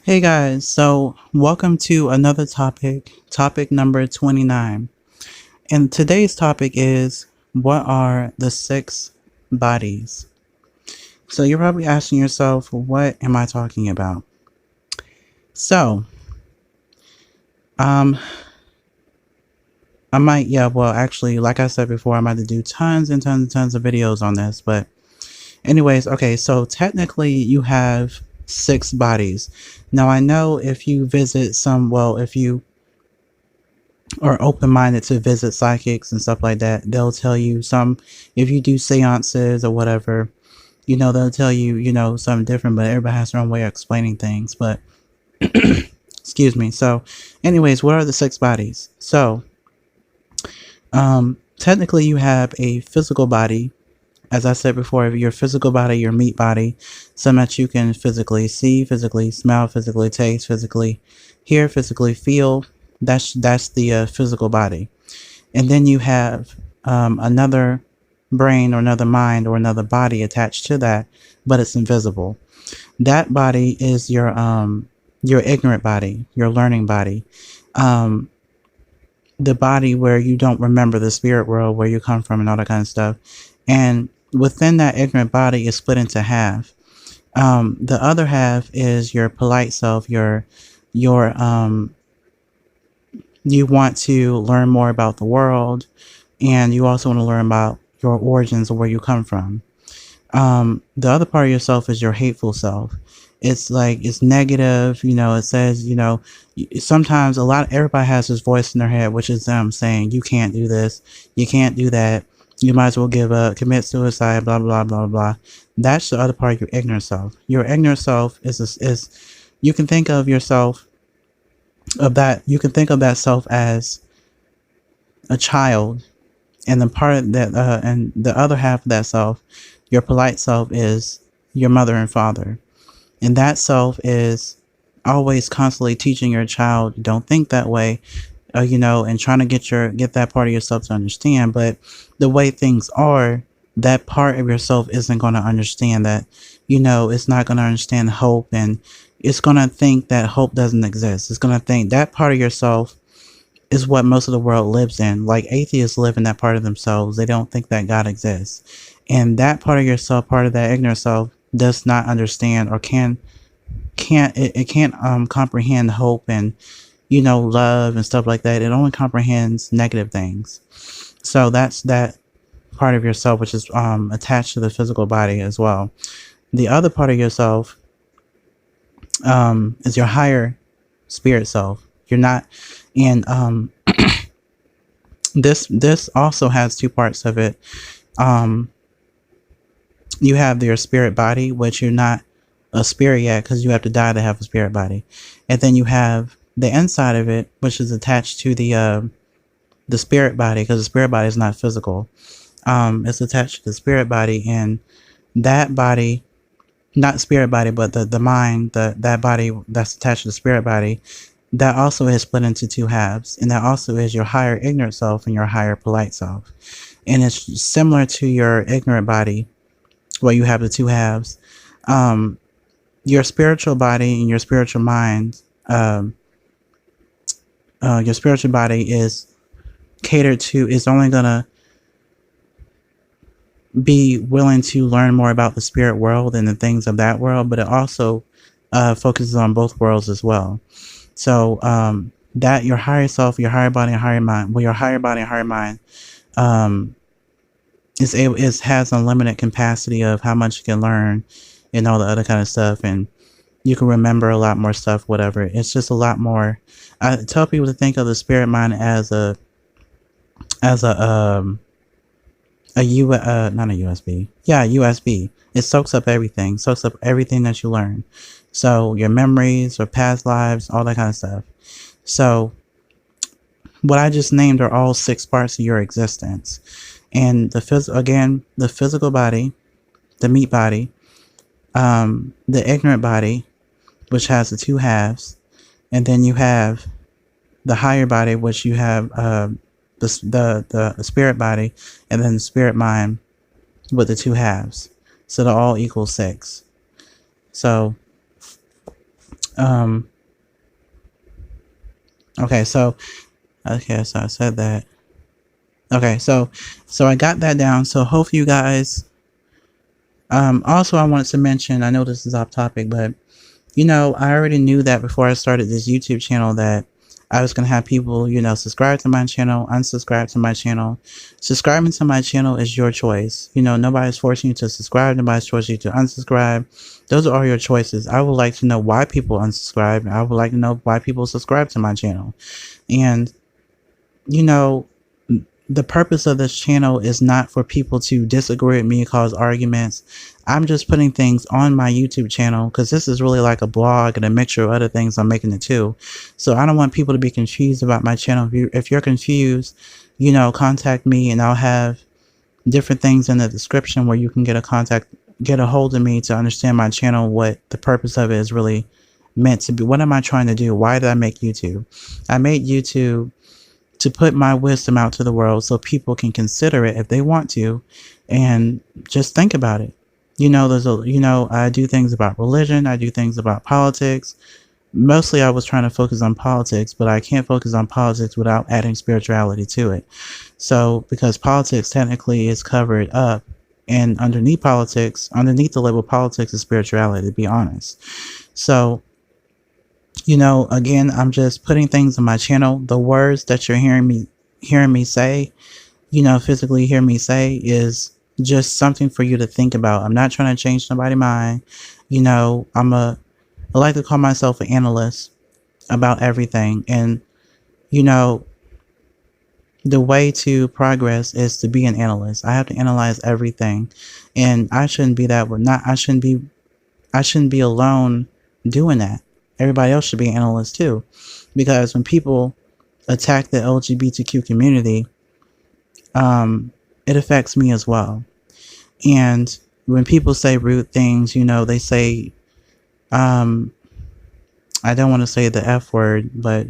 Hey guys, so welcome to another topic number 29. And today's topic is, what are the six bodies? So you're probably asking yourself, what am I talking about? So, um, I might, yeah, well, actually, like I said before, I might have to do tons and tons and tons of videos on this. But, anyways, okay, so technically you have six bodies. Now, I know if you visit if you or open-minded to visit psychics and stuff like that, they'll tell you if you do seances or whatever, they'll tell you, something different, but everybody has their own way of explaining things. But excuse me. So anyways, what are the six bodies? So technically you have a physical body. As I said before, your physical body, your meat body, something that you can physically see, physically smell, physically taste, physically hear, physically feel. That's the physical body. And then you have another brain or another mind or another body attached to that, but it's invisible. That body is your ignorant body, your learning body, um, the body where you don't remember the spirit world, where you come from, and all that kind of stuff. And within that ignorant body is split into half. The other half is your polite self, your you want to learn more about the world, and you also want to learn about your origins or where you come from. The other part of yourself is your hateful self. It's like, it's negative, it says, sometimes everybody has this voice in their head, which is them saying, you can't do this, you can't do that, you might as well give up, commit suicide, blah, blah, blah, blah. That's the other part of your ignorant self. Your ignorant self you can think of yourself, you can think of that self as a child, and and the other half of that self, your polite self, is your mother and father. And that self is always constantly teaching your child, don't think that way, and trying to get that part of yourself to understand. But the way things are, that part of yourself isn't going to understand that. It's not going to understand hope, and it's going to think that hope doesn't exist. It's going to think that part of yourself is what most of the world lives in. Like, atheists live in that part of themselves. They don't think that God exists. And that part of yourself, part of that ignorant self, does not understand, or can't comprehend hope and love and stuff like that. It only comprehends negative things. So that's that part of yourself, which is attached to the physical body as well. The other part of yourself is your higher spirit self. You're not and this also has two parts of it. um you have your spirit body, which you're not a spirit yet, because you have to die to have a spirit body. And then you have the inside of it, which is attached to the spirit body, because the spirit body is not physical. It's attached to the spirit body, and that body, not spirit body, but the mind, that body that's attached to the spirit body, that also is split into two halves, and that also is your higher ignorant self and your higher polite self. And it's similar to your ignorant body, where you have the two halves. Your spiritual body and your spiritual mind, your spiritual body is catered to, is only gonna be willing to learn more about the spirit world and the things of that world, but it also focuses on both worlds as well. So that your higher self, your higher body and higher mind, your higher body and higher mind um, has unlimited capacity of how much you can learn and all the other kind of stuff, and you can remember a lot more stuff, whatever. It's just a lot more. I tell people to think of the spirit mind as as not a USB. Yeah, USB. It soaks up everything that you learn. So your memories or past lives, all that kind of stuff. So what I just named are all six parts of your existence. And the physical body, the meat body, the ignorant body, which has the two halves, and then you have the higher body, which you have the spirit body, and then the spirit mind with the two halves. So they all equal six. So Um, okay, so I said that. Okay, so I got that down. So hopefully you guys. Also, I wanted to mention. I know this is off topic, but I already knew that before I started this YouTube channel that I was going to have people, subscribe to my channel, unsubscribe to my channel. Subscribing to my channel is your choice. Nobody's forcing you to subscribe. Nobody's forcing you to unsubscribe. Those are all your choices. I would like to know why people unsubscribe. I would like to know why people subscribe to my channel. And, you know, the purpose of this channel is not for people to disagree with me, cause arguments. I'm just putting things on my YouTube channel because this is really like a blog and a mixture of other things I'm making it too. So I don't want people to be confused about my channel. If you're confused, contact me and I'll have different things in the description where you can get a hold of me to understand my channel, what the purpose of it is really meant to be. What am I trying to do? Why did I make YouTube? I made YouTube to put my wisdom out to the world so people can consider it if they want to and just think about it. I do things about religion, I do things about politics. Mostly I was trying to focus on politics, but I can't focus on politics without adding spirituality to it. So, because politics technically is covered up, and underneath the label politics is spirituality, to be honest. So, again, I'm just putting things on my channel. The words that you're hearing me say, physically hear me say, is just something for you to think about. I'm not trying to change nobody's mind. I like to call myself an analyst about everything. And, you know, the way to progress is to be an analyst. I have to analyze everything. And I shouldn't be that, I shouldn't be alone doing that. Everybody else should be an analyst too. Because when people attack the LGBTQ community, it affects me as well. And when people say rude things, they say, I don't want to say the F word, but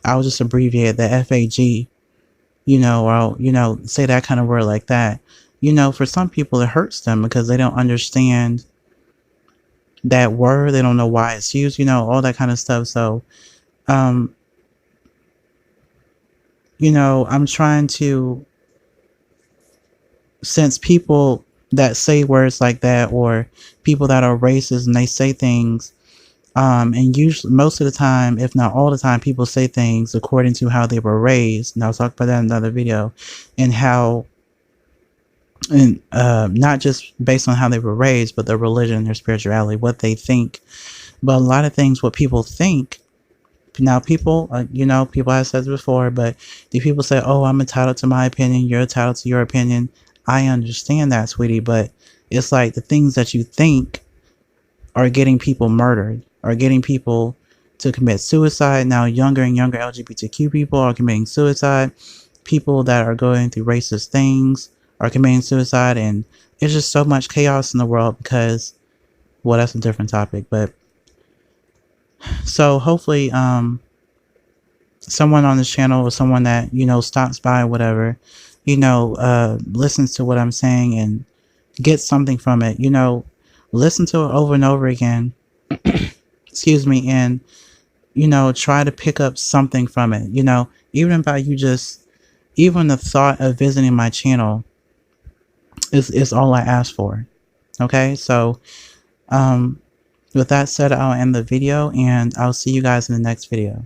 I'll just abbreviate the FAG, or I'll, say that kind of word like that. For some people it hurts them because they don't understand that word. They don't know why it's used, all that kind of stuff. So, um, I'm trying to, since people that say words like that, or people that are racist and they say things, and usually most of the time, if not all the time, people say things according to how they were raised. And I'll talk about that in another video, and how, and not just based on how they were raised, but their religion, their spirituality, what they think. But a lot of things, what people think. Now, people, people have said this before, but the people say, "Oh, I'm entitled to my opinion. You're entitled to your opinion." I understand that, sweetie, but it's like the things that you think are getting people murdered, are getting people to commit suicide. Now, younger and younger LGBTQ people are committing suicide. People that are going through racist things are committing suicide, and it's just so much chaos in the world because, well, that's a different topic. But so hopefully, someone on this channel or someone that stops by or whatever, listens to what I'm saying and gets something from it. Listen to it over and over again. Excuse me, and try to pick up something from it. Even by even the thought of visiting my channel is all I ask for. Okay, so with that said, I'll end the video and I'll see you guys in the next video.